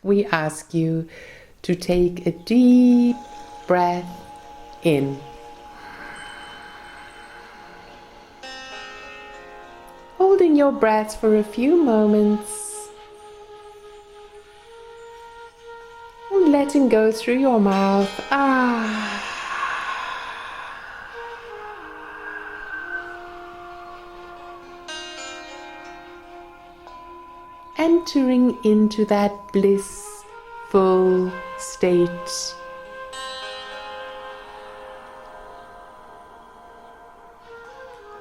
we ask you to take a deep breath in. Holding your breath for a few moments and letting go through your mouth. Entering into that blissful state.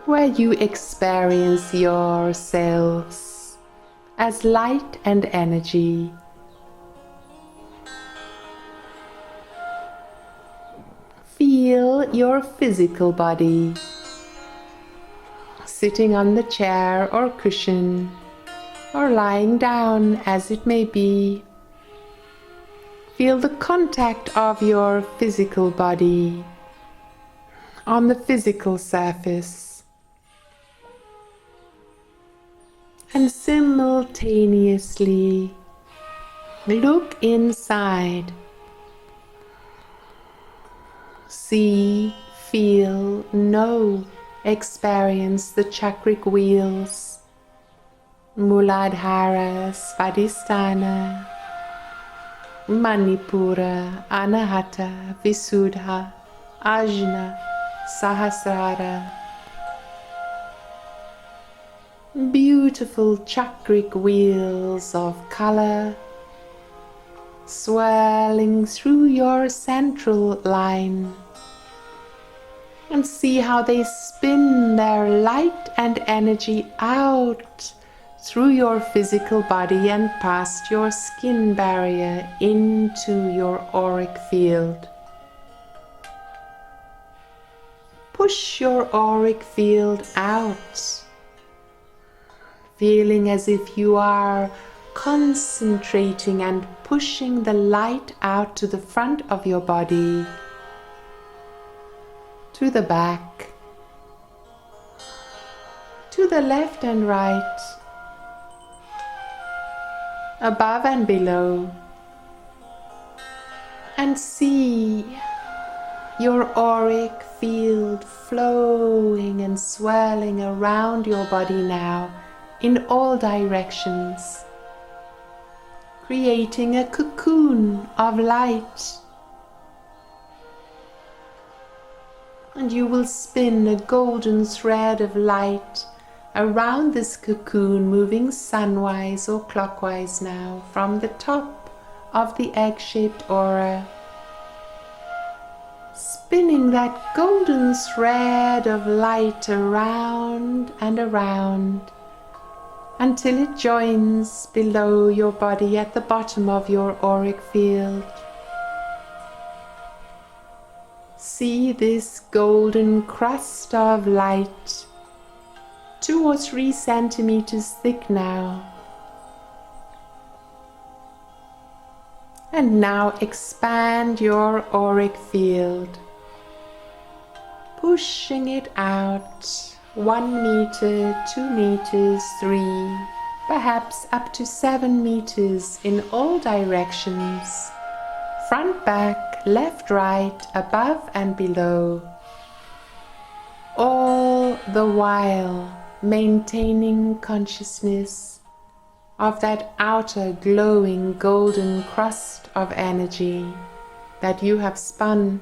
Where you experience yourselves as light and energy. Feel your physical body sitting on the chair or cushion, or lying down as it may be. Feel the contact of your physical body on the physical surface. And simultaneously look inside. See, feel, know, experience the chakric wheels. Muladhara, Svadhisthana, Manipura, Anahata, Visuddha, Ajna, Sahasrara. Beautiful chakric wheels of color swirling through your central line, and see how they spin their light and energy out through your physical body and past your skin barrier into your auric field. Push your auric field out, feeling as if you are concentrating and pushing the light out to the front of your body, to the back, to the left and right, above and below, and see your auric field flowing and swirling around your body now in all directions, creating a cocoon of light. And you will spin a golden thread of light around this cocoon, moving sunwise or clockwise now from the top of the egg-shaped aura, spinning that golden thread of light around and around until it joins below your body at the bottom of your auric field. See this golden crust of light, 2 or 3 centimeters thick now. And now expand your auric field, pushing it out 1 meter, 2 meters, 3, perhaps up to 7 meters in all directions, front, back, left, right, above and below, all the while maintaining consciousness of that outer glowing golden crust of energy that you have spun.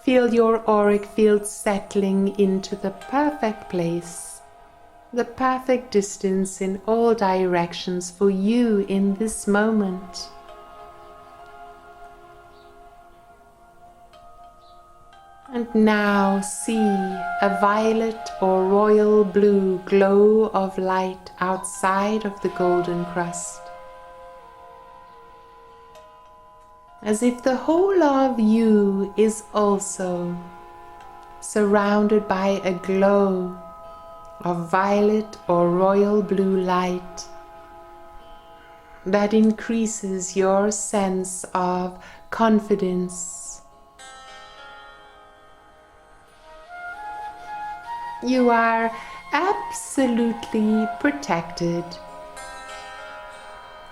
Feel your auric field settling into the perfect place, the perfect distance in all directions for you in this moment. And now see a violet or royal blue glow of light outside of the golden crust, as if the whole of you is also surrounded by a glow of violet or royal blue light that increases your sense of confidence. You are absolutely protected.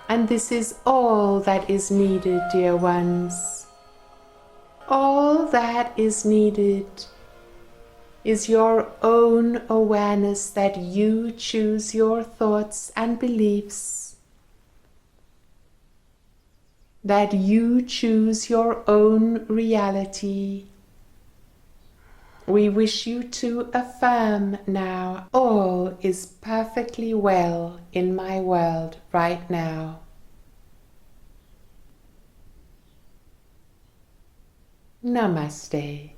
And this is all that is needed, dear ones. All that is needed is your own awareness that you choose your thoughts and beliefs, that you choose your own reality. We wish you to affirm now, all is perfectly well in my world right now. Namaste.